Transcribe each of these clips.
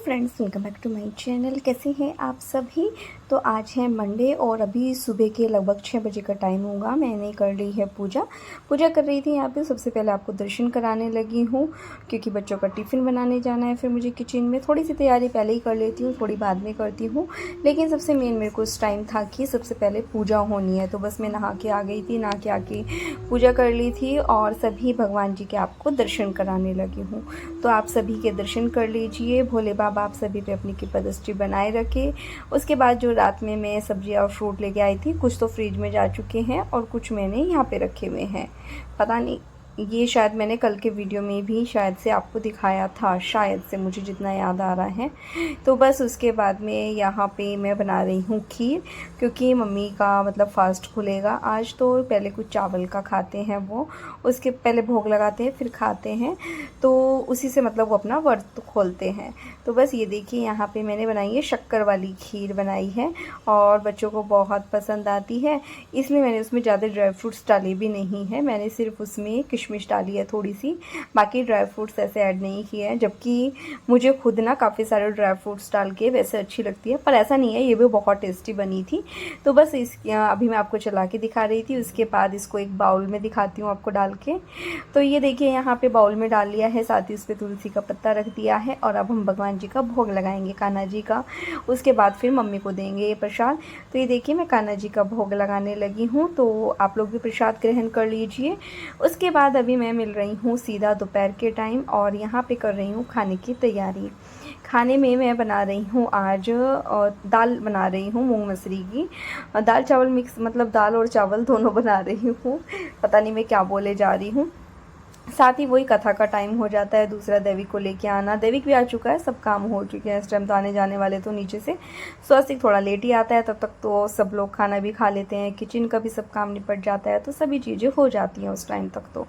Friends, welcome back to my channel. कैसे हैं आप सभी। तो आज है मंडे और अभी सुबह के लगभग 6 बजे का टाइम होगा। मैंने कर ली है पूजा कर रही थी यहाँ पे। सबसे पहले आपको दर्शन कराने लगी हूँ क्योंकि बच्चों का टिफ़िन बनाने जाना है। फिर मुझे किचन में थोड़ी सी तैयारी पहले ही कर लेती हूँ, थोड़ी बाद में करती हूँ। लेकिन सबसे मेन मेरे को इस टाइम था कि सबसे पहले पूजा होनी है, तो बस मैं नहा के आ गई थी। नहा के आके पूजा कर ली थी और सभी भगवान जी के आपको दर्शन कराने लगी हूँ। तो आप सभी के दर्शन कर लीजिए। भोले बाबा आप सभी पे अपनी कृपा दृष्टि बनाए रखे। उसके बाद जो रात में मैं सब्जी और फ्रूट लेके आई थी, कुछ तो फ्रिज में जा चुके हैं और कुछ मैंने यहाँ पे रखे हुए हैं। पता नहीं, ये शायद मैंने कल के वीडियो में भी शायद से आपको दिखाया था, शायद से, मुझे जितना याद आ रहा है। तो बस उसके बाद में यहाँ पे मैं बना रही हूँ खीर, क्योंकि मम्मी का मतलब फास्ट खुलेगा आज। तो पहले कुछ चावल का खाते हैं वो, उसके पहले भोग लगाते हैं फिर खाते हैं, तो उसी से मतलब वो अपना व्रत खोलते हैं। तो बस ये देखिए यहाँ पे मैंने बनाई है शक्कर वाली खीर बनाई है और बच्चों को बहुत पसंद आती है। इसमें मैंने उसमें ज़्यादा ड्राई फ्रूट्स डाले भी नहीं है, मैंने सिर्फ उसमें किशमिश डाली है थोड़ी सी, बाकी ड्राई फ्रूट्स ऐसे ऐड नहीं किए हैं। जबकि मुझे खुद ना काफ़ी सारे ड्राई फ्रूट्स डाल के वैसे अच्छी लगती है, पर ऐसा नहीं है, ये भी बहुत टेस्टी बनी थी। तो बस अभी मैं आपको चला के दिखा रही थी। उसके बाद इसको एक बाउल में दिखाती हूँ आपको डाल के। तो ये देखिए यहाँ पे बाउल में डाल लिया है, साथ ही उस पर तुलसी का पत्ता रख दिया है और अब हम भगवान जी का भोग लगाएंगे, कान्हा जी का। उसके बाद फिर मम्मी को देंगे ये प्रसाद। तो ये देखिए मैं कान्हा जी का भोग लगाने लगी हूँ, तो आप लोग भी प्रसाद ग्रहण कर लीजिए। उसके बाद अभी मैं मिल रही हूँ सीधा दोपहर के टाइम और यहाँ पे कर रही हूँ खाने की तैयारी। खाने में मैं बना रही हूँ आज दाल बना रही हूँ, मूंग मसरी की दाल चावल मिक्स, मतलब दाल और चावल दोनों बना रही हूँ। पता नहीं मैं क्या बोले जा रही हूँ। साथ ही वही कथा का टाइम हो जाता है, दूसरा दैविक को लेके आना। दैविक भी आ चुका है, सब काम हो चुके हैं इस टाइम, तो आने जाने वाले तो नीचे से। स्वस्तिक थोड़ा लेट ही आता है, तब तक तो सब लोग खाना भी खा लेते हैं, किचन का भी सब काम निपट जाता है, तो सभी चीज़ें हो जाती हैं उस टाइम तक।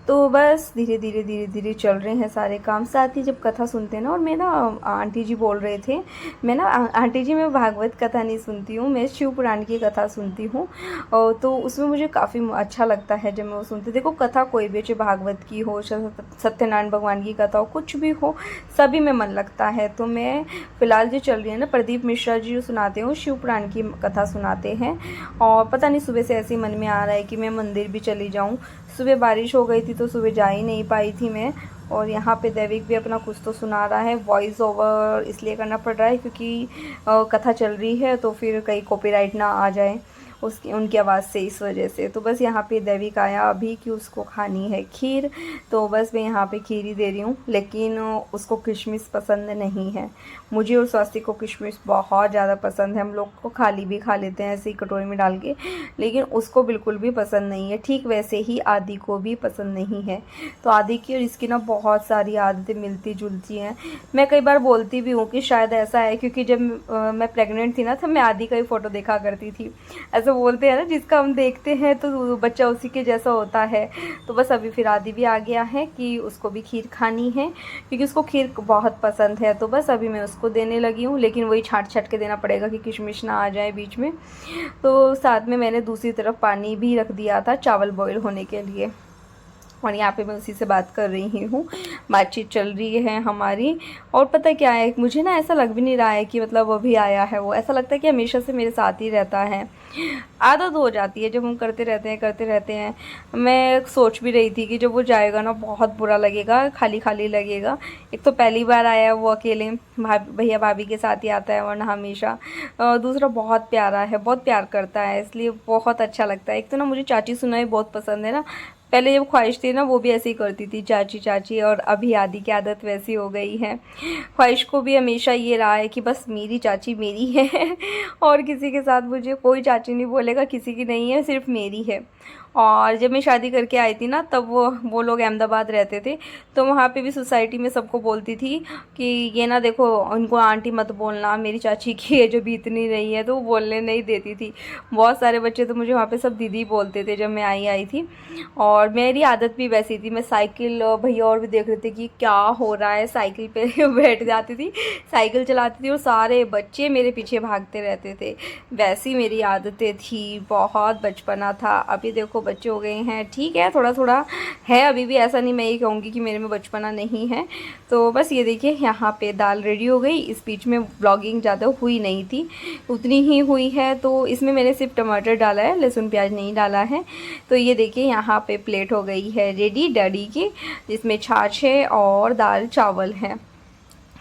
तो बस धीरे धीरे चल रहे हैं सारे काम। साथ ही जब कथा सुनते हैं ना, और मैं ना आंटी जी बोल रहे थे, मैं ना आंटी जी मैं भागवत कथा नहीं सुनती हूँ, मैं शिव पुराण की कथा सुनती हूँ। और तो उसमें मुझे काफ़ी अच्छा लगता है जब मैं वो सुनती। देखो कथा कोई भी, चाहे भागवत की हो, सत्यनारायण भगवान की कथा हो, कुछ भी हो, सभी में मन लगता है। तो मैं फ़िलहाल जो चल रही है ना, प्रदीप मिश्रा जी जो सुनाते हैं, शिव पुराण की कथा सुनाते हैं। और पता नहीं सुबह से ऐसे ही मन में आ रहा है कि मैं मंदिर भी चली जाऊँ। सुबह बारिश हो गई थी तो सुबह जा ही नहीं पाई थी मैं। और यहाँ पे दैविक भी अपना कुछ तो सुना रहा है, वॉइस ओवर इसलिए करना पड़ रहा है क्योंकि कथा चल रही है, तो फिर कहीं कॉपीराइट ना आ जाए उसकी, उनकी आवाज़ से, इस वजह से। तो बस यहाँ पे दैविक आया अभी कि उसको खानी है खीर, तो बस मैं यहाँ पे खीर ही दे रही हूँ। लेकिन उसको किशमिश पसंद नहीं है। मुझे और स्वास्तिक को किशमिश बहुत ज़्यादा पसंद है, हम लोग को खाली भी खा लेते हैं ऐसे ही कटोरी में डाल के, लेकिन उसको बिल्कुल भी पसंद नहीं है। ठीक वैसे ही आदि को भी पसंद नहीं है। तो आदि की और इसकी ना बहुत सारी आदतें मिलती जुलती हैं। मैं कई बार बोलती भी हूँ कि शायद ऐसा है क्योंकि जब मैं प्रेग्नेंट थी ना, तो मैं आदि का ही फ़ोटो देखा करती थी। ऐसा बोलते हैं ना, जिसका हम देखते हैं तो बच्चा उसी के जैसा होता है। तो बस अभी फिर आदि भी आ गया है कि उसको भी खीर खानी है, क्योंकि उसको खीर बहुत पसंद है। तो बस अभी मैं उसको देने लगी हूँ, लेकिन वही छाट के देना पड़ेगा कि किशमिश ना आ जाए बीच में। तो साथ में मैंने दूसरी तरफ पानी भी रख दिया था चावल बॉईल होने के लिए, और यहाँ पे मैं उसी से बात कर रही हूँ, बातचीत चल रही है हमारी। और पता क्या है, मुझे ना ऐसा लग भी नहीं रहा है कि मतलब वो भी आया है, वो ऐसा लगता है कि हमेशा से मेरे साथ ही रहता है। आदत हो जाती है जब हम करते रहते हैं। मैं सोच भी रही थी कि जब वो जाएगा ना, बहुत बुरा लगेगा, खाली खाली लगेगा। एक तो पहली बार आया है वो अकेले, भैया भाभी के साथ ही आता है वरना हमेशा। दूसरा बहुत प्यारा है, बहुत प्यार करता है, इसलिए बहुत अच्छा लगता है। एक तो ना मुझे चाची सुनाई बहुत पसंद है ना, पहले जब ख्वाहिश थी ना, वो भी ऐसे ही करती थी, चाची चाची, और अभी आदि की आदत वैसी हो गई है। ख्वाहिश को भी हमेशा ये रहा है कि बस मेरी चाची मेरी है और किसी के साथ मुझे कोई चाची नहीं बोलेगा, किसी की नहीं है, सिर्फ मेरी है। और जब मैं शादी करके आई थी ना, तब वो लोग अहमदाबाद रहते थे, तो वहाँ पे भी सोसाइटी में सबको बोलती थी कि ये ना देखो, उनको आंटी मत बोलना, मेरी चाची की एज अभी इतनी नहीं है, तो वो बोलने नहीं देती थी। बहुत सारे बच्चे तो मुझे वहाँ पे सब दीदी बोलते थे जब मैं आई थी। और मेरी आदत भी वैसी थी, मैं साइकिल, भैया और भी देख रहे थे कि क्या हो रहा है, साइकिल पे बैठ जाती थी, साइकिल चलाती थी और सारे बच्चे मेरे पीछे भागते रहते थे। वैसी मेरी आदत आदतें थी, बहुत बचपना था। अभी देखो बच्चे हो गए हैं, ठीक है थोड़ा थोड़ा है अभी भी, ऐसा नहीं मैं ये कहूँगी कि मेरे में बचपना नहीं है। तो बस ये देखिए यहाँ पे दाल रेडी हो गई। इस बीच में ब्लॉगिंग ज़्यादा हुई नहीं थी, उतनी ही हुई है। तो इसमें मैंने सिर्फ टमाटर डाला है, लहसुन प्याज नहीं डाला है। तो ये देखिए यहाँ पे प्लेट हो गई है रेडी डैडी की, जिसमें छाछ है और दाल चावल है।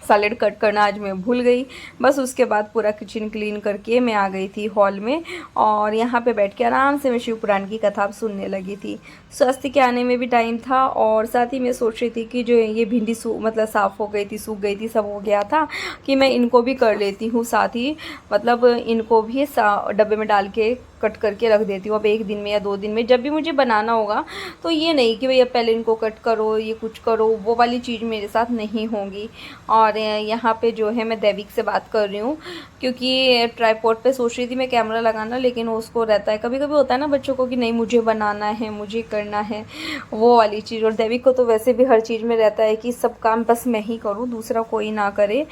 सैलेड कट करना आज मैं भूल गई। बस उसके बाद पूरा किचन क्लीन करके मैं आ गई थी हॉल में, और यहाँ पे बैठ के आराम से मैं शिव पुराण की कथा सुनने लगी थी। स्वास्थ्य के आने में भी टाइम था, और साथ ही मैं सोच रही थी कि जो ये भिंडी मतलब साफ़ हो गई थी, सूख गई थी, सब हो गया था, कि मैं इनको भी कर लेती हूँ साथ ही, मतलब इनको भी डब्बे में डाल के कट करके रख देती हूँ। अब 1 दिन में या 2 दिन में जब भी मुझे बनाना होगा, तो ये नहीं कि भैया पहले इनको कट करो, ये कुछ करो, वो वाली चीज़ मेरे साथ नहीं होंगी। और यहाँ पे जो है मैं दैविक से बात कर रही हूँ, क्योंकि ट्राईपॉड पे सोच रही थी मैं कैमरा लगाना, लेकिन उसको रहता है, कभी कभी होता है ना बच्चों को कि नहीं मुझे बनाना है, मुझे करना है, वो वाली चीज़। और दैविक को तो वैसे भी हर चीज़ में रहता है कि सब काम बस मैं ही करूँ, दूसरा कोई ना करे।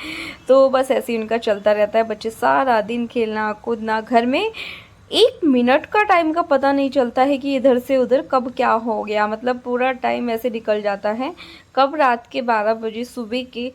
तो बस ऐसे ही उनका चलता रहता है। बच्चे सारा दिन खेलना कूदना, घर में 1 मिनट का टाइम का पता नहीं चलता है कि इधर से उधर कब क्या हो गया, मतलब पूरा टाइम ऐसे निकल जाता है। कब रात के 12 बजे, सुबह के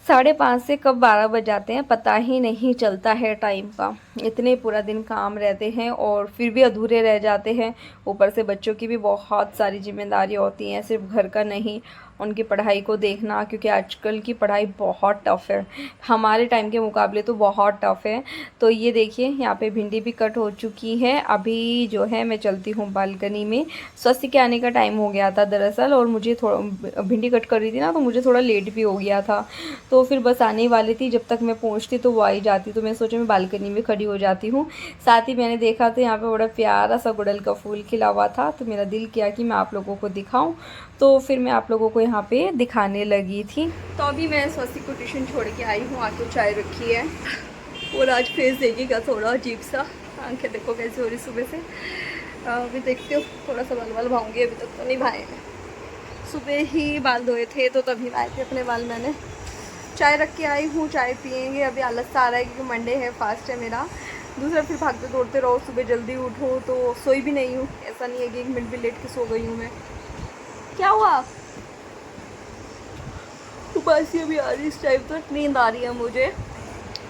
5:30 से कब 12 बज जाते हैं पता ही नहीं चलता है टाइम का। इतने पूरा दिन काम रहते हैं और फिर भी अधूरे रह जाते हैं। ऊपर से बच्चों की भी बहुत सारी जिम्मेदारी होती हैं, सिर्फ घर का नहीं, उनकी पढ़ाई को देखना, क्योंकि आजकल की पढ़ाई बहुत टफ़ है, हमारे टाइम के मुकाबले तो बहुत टफ़ है। तो ये देखिए यहाँ पे भिंडी भी कट हो चुकी है। अभी जो है मैं चलती हूँ बालकनी में। स्वस्ति के आने का टाइम हो गया था दरअसल, और मुझे थोड़ा भिंडी कट कर रही थी ना, तो मुझे थोड़ा लेट भी हो गया था। तो फिर बस आने वाली थी, जब तक मैं पहुँचती तो वो आ ही जाती, तो मैं सोचा मैं बालकनी में खड़ी हो जाती हूँ। साथ ही मैंने देखा तो यहाँ पे बड़ा प्यारा सा गुड़हल का फूल खिला हुआ था, तो मेरा दिल किया कि मैं आप लोगों को दिखाऊं, तो फिर मैं आप लोगों को यहाँ पे दिखाने लगी थी। तो अभी मैं स्वस्ति को ट्यूशन छोड़ के आई हूँ, आके चाय रखी है, और आज फेस देखेगा थोड़ा अजीब सा, आंखें देखो कैसे हो रही सुबह से। अभी देखते हो थोड़ा सा बाल भाऊँगी, अभी तक तो नहीं भाए। सुबह ही बाल धोए थे तो तभी भाए थे अपने बाल। मैंने चाय रख के आई हूँ, चाय पियेंगे। अभी आलस सा आ रहा है क्योंकि मंडे है, फास्ट है मेरा। दूसरा फिर भागते दौड़ते रहो, सुबह जल्दी उठो, तो सोई भी नहीं हूँ, ऐसा नहीं है कि 1 मिनट भी लेट के सो गई हूँ मैं। क्या हुआ? उबासी अभी आ रही, इस टाइम तो नींद आ रही है मुझे।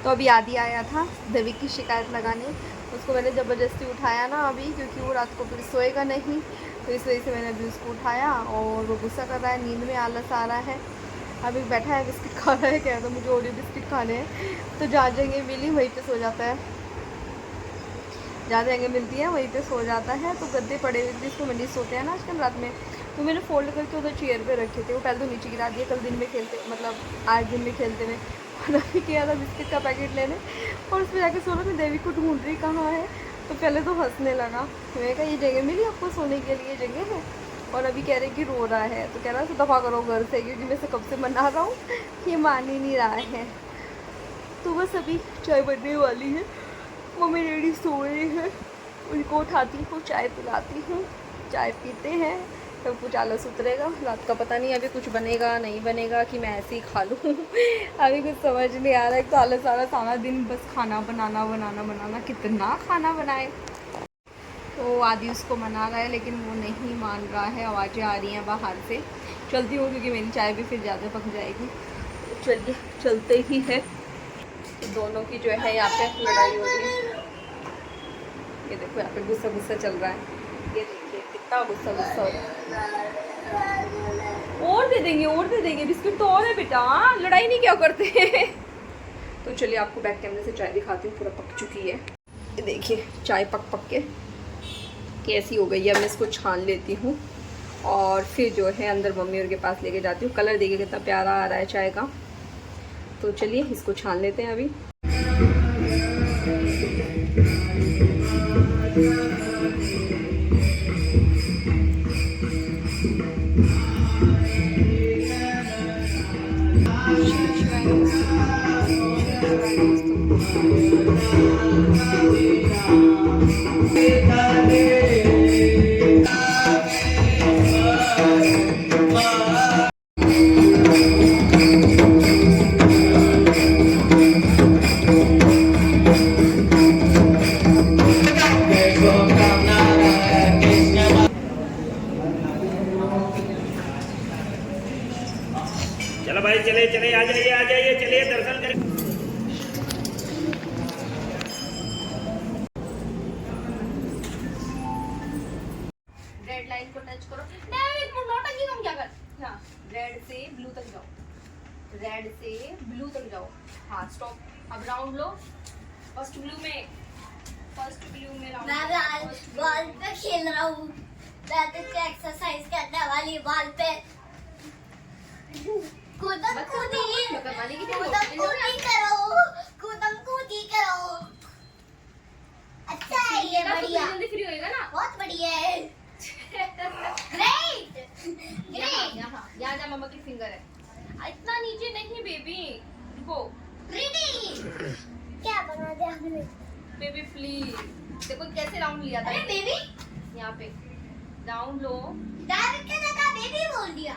तो अभी आदि आया था देवी की शिकायत लगाने, उसको मैंने ज़बरदस्ती उठाया ना अभी, क्योंकि वो रात को फिर सोएगा नहीं, तो इस वजह से मैंने अभी उसको उठाया, और वो गुस्सा कर रहा है, नींद में आलस आ रहा है। अभी बैठा है, बिस्किट खा रहा है, कह रहा मुझे ओरियो बिस्किट खाने हैं। तो जहाँ जगह मिली वहीं पे सो जाता है, जहाँ जगह मिलती है वहीं पे सो जाता है। तो गद्दे पड़े हुए थे, इसको मंडी सोते हैं ना आजकल रात में, तो मैंने फोल्ड करके उधर चेयर पे रखे थे। वो पहले तो नीचे गिरा दिए, कल दिन में खेलते, मतलब आज दिन में खेलते हुए। और अभी किया था बिस्किट का पैकेट लेने, और उसमें जाके सोना, मैं देवी को ढूंढ रही कहाँ है। तो पहले तो हंसने लगा, मैंने कहा ये जगह मिली आपको सोने के लिए, जगह है। और अभी कह रहे कि रो रहा है, तो कह रहा है दफ़ा करो घर से, क्योंकि मैं से कब से मना रहा हूँ, ये मान ही नहीं रहा है। तो बस अभी चाय बनने वाली है, मम्मी डैडी सोए हैं, उनको उठाती हूँ, चाय पिलाती हूँ, चाय पीते हैं, तब कुछ आलस उतरेगा। रात का पता नहीं अभी कुछ बनेगा नहीं बनेगा, कि मैं ऐसे ही खा लूँ अभी कुछ समझ नहीं आ रहा है। तो आलस आ रहा, सारा दिन बस खाना बनाना बनाना बनाना, कितना खाना बनाए। तो आदि उसको मना रहा है, लेकिन वो नहीं मान रहा है, आवाज़ें आ रही हैं बाहर से। चलती हूँ क्योंकि मेरी चाय भी फिर ज़्यादा पक जाएगी। तो चलिए चलते ही है। तो दोनों की जो है यहाँ पे लड़ाई हो रही है। ये देखो यहाँ पे गुस्सा गुस्सा चल रहा है, ये देखिए कितना गुस्सा गुस्सा हो रहा है। और दे देंगे बिस्किट तो, और है बेटा, लड़ाई नहीं क्या करते तो चलिए आपको बैक कैमरे से चाय दिखाती हूँ, पूरा पक चुकी है। ये देखिए चाय पक पक के कैसी हो गई है। मैं इसको छान लेती हूँ, और फिर जो है अंदर मम्मी और के पास लेके जाती हूँ। कलर देखिए कितना प्यारा आ रहा है चाय का। तो चलिए इसको छान लेते हैं अभी। चले चले आ जाइए चलिए दर्शन करें। रेड लाइन को टच करो। नौटंकी तुम क्या कर, हाँ रेड से ब्लू तक जाओ, रेड से ब्लू तक जाओ। हाँ स्टॉप। अब राउंड लो, फर्स्ट ब्लू में राउंड। मैं बॉल पे खेल रहा हूँ, मैं तो एक्सरसाइज करने वाली बॉल पे कूदम कूदी करो। अच्छा है ये, बढ़िया, जल्दी फ्री होएगा ना। बहुत बढ़िया है। ग्रेट यहाँ जा, मम्मा की फिंगर है। इतना नीचे नहीं बेबी, रुको। प्रीटी क्या बना दिया हमने? बेबी प्लीज, देखो कैसे राउंड लिया था। अरे बेबी, यहाँ पे राउंड लो। डायरेक्ट की जगह बेबी बोल दिया।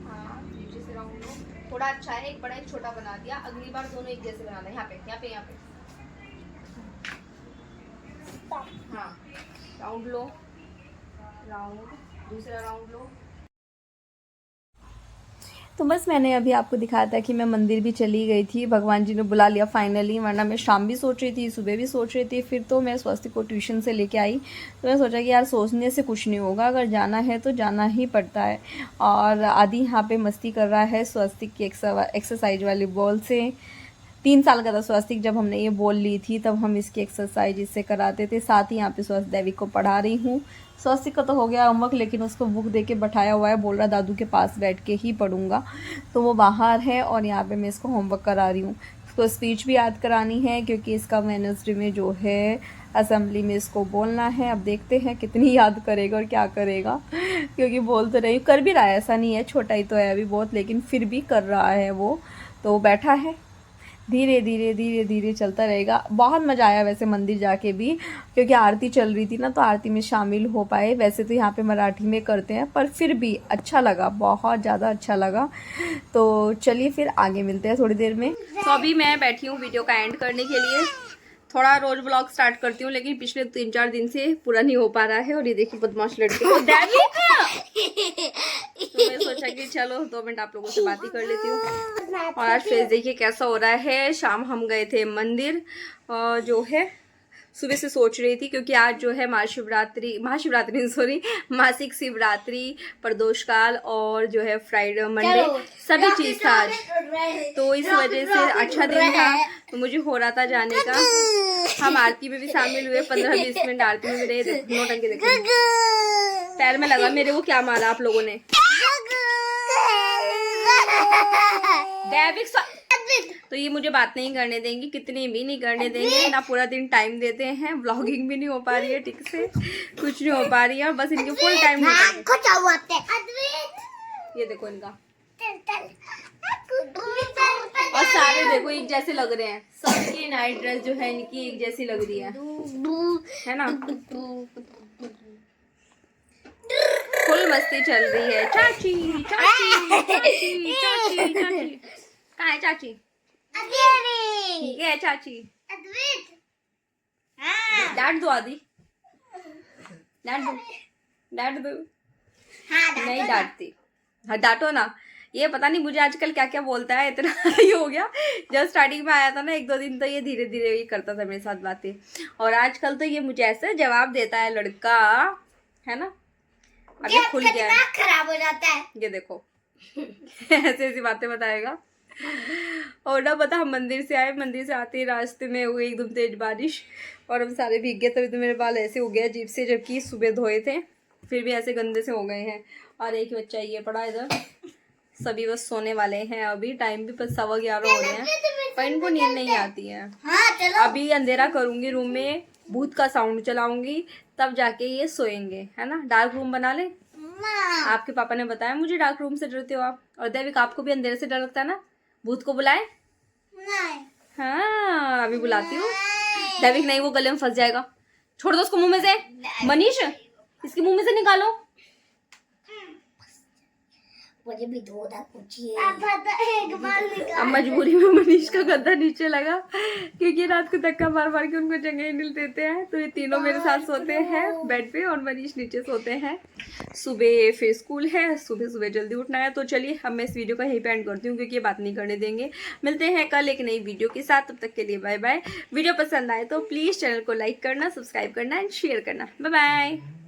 हाँ नीचे से राउंड लो। थोड़ा अच्छा है, एक बड़ा एक छोटा बना दिया। अगली बार दोनों एक जैसे बनाना है। यहाँ पे हाँ राउंड लो, राउंड, दूसरा राउंड लो। तो बस मैंने अभी आपको दिखाया था कि मैं मंदिर भी चली गई थी, भगवान जी ने बुला लिया फाइनली। वरना मैं शाम भी सोच रही थी, सुबह भी सोच रही थी। फिर तो मैं स्वस्तिक को ट्यूशन से लेके आई, तो मैं सोचा कि यार सोचने से कुछ नहीं होगा, अगर जाना है तो जाना ही पड़ता है। और आदि यहाँ पे मस्ती कर रहा है स्वस्तिक की एक्सरसाइज वाली बॉल से। 3 साल का था स्वस्तिक जब हमने ये बॉल ली थी, तब हम इसकी एक्सरसाइज इससे कराते थे। साथ ही यहाँ पे स्वस्तिक दैविक को पढ़ा रही हूँ। स्वस्तिक का तो हो गया होमवर्क, लेकिन उसको बुक दे के बैठाया हुआ है, बोल रहा दादू के पास बैठ के ही पढ़ूंगा। तो वो बाहर है और यहाँ पे मैं इसको होमवर्क करा रही हूँ। उसको स्पीच भी याद करानी है, क्योंकि इसका वेडनेसडे में जो है असेंबली में इसको बोलना है। अब देखते हैं कितनी याद करेगा और क्या करेगा, क्योंकि बोल तो रही कर भी रहा है, ऐसा नहीं है, छोटा ही तो है अभी बहुत, लेकिन फिर भी कर रहा है वो। तो बैठा है, धीरे धीरे चलता रहेगा। बहुत मज़ा आया वैसे मंदिर जाके भी, क्योंकि आरती चल रही थी ना, तो आरती में शामिल हो पाए। वैसे तो यहाँ पे मराठी में करते हैं, पर फिर भी अच्छा लगा, बहुत ज़्यादा अच्छा लगा। तो चलिए फिर आगे मिलते हैं थोड़ी देर में। तो अभी मैं बैठी हूँ वीडियो का एंड करने के लिए। थोड़ा रोज ब्लॉग स्टार्ट करती हूँ, लेकिन पिछले 3-4 दिन से पूरा नहीं हो पा रहा है। और ये देखिए बदमाश लड़के को तो मैं सोचा कि चलो 2 मिनट आप लोगों से बात ही कर लेती हूँ। और आज फेस देखिए कैसा हो रहा है। शाम हम गए थे मंदिर, जो है सुबह से सोच रही थी, क्योंकि आज जो है महाशिवरात्रि सॉरी, मासिक शिवरात्रि, प्रदोष काल और जो है फ्राइडे मंडे सभी चीज़ था आज। तो इस वजह से अच्छा दिन था, तो मुझे हो रहा था जाने का। हम आरती में भी शामिल हुए, 15-20 मिनट आरती में भी रहे। नौटंकी देखो, पैर में लगा मेरे, वो क्या मारा आप लोगों ने। तो ये मुझे बात नहीं करने देंगी, कितनी भी नहीं करने देंगे ना। पूरा दिन टाइम देते हैं, व्लॉगिंग भी नहीं हो पा रही है ठीक से, कुछ नहीं हो पा रही है, बस इनके फुल टाइम। ये देखो इनका, और सारे देखो एक जैसे लग रहे हैं, सबकी नाइट ड्रेस जो है इनकी एक जैसी लग रही है ना। फुल मस्ती चल रही है। चाची चाची चाची चाची चाची कहाँ है चाची? ठीक है चाची, डांट दो आदि, डांट दो। नहीं डांटती, हाँ डांटो ना। ये पता नहीं मुझे आजकल क्या क्या बोलता है, इतना ये हो गया। जब स्टार्टिंग में आया था ना 1-2 दिन, तो ये धीरे धीरे ये करता था मेरे साथ बातें, और आजकल तो ये मुझे ऐसे जवाब देता है लड़का, है ना। अभी खुल गया है, खराब हो जाता है, ये देखो ऐसी ऐसी बातें बताएगा। और ना पता, हम मंदिर से आए, मंदिर से आते ही रास्ते में हुई एकदम तेज बारिश, और हम सारे भीग गए। तभी तो मेरे बाल ऐसे हो गए अजीब से, जबकि सुबह धोए थे, फिर भी ऐसे गंदे से हो गए हैं। और एक बच्चा ये पड़ा इधर, सभी बस सोने वाले हैं। अभी टाइम भी 11:15 हो रहे हैं, पर इनको नींद नहीं आती है। अभी अंधेरा करूंगी रूम में, भूत का साउंड चलाऊंगी, तब जाके ये सोएंगे, है ना। डार्क रूम बना ले। आपके पापा ने बताया मुझे डार्क रूम से डरते हो आप। और दैविक आपको भी अंधेरे से डर लगता है ना, भूत को बुलाए? नहीं। हाँ अभी बुलाती हूँ। दैविक नहीं, वो गले में फंस जाएगा, छोड़ दो उसको मुंह में से। मनीष इसके मुंह में से निकालो। मुझे भी दो उधर पूछिए एक बार अब मजबूरी में मनीष का गद्दा नीचे लगा क्योंकि रात को धक्का मार मार के उनको जगह ही नहीं देते हैं। तो ये तीनों मेरे साथ सोते हैं बेड पे और मनीष नीचे सोते हैं। सुबह फिर स्कूल है, सुबह सुबह जल्दी उठना है। तो चलिए अब मैं इस वीडियो का यहीं पे एंड करती हूँ क्योंकि ये बात नहीं करने देंगे। मिलते हैं कल एक नई वीडियो के साथ, तब तक के लिए बाय बाय। वीडियो पसंद आए तो प्लीज़ चैनल को लाइक करना, सब्सक्राइब करना एंड शेयर करना। Bye bye.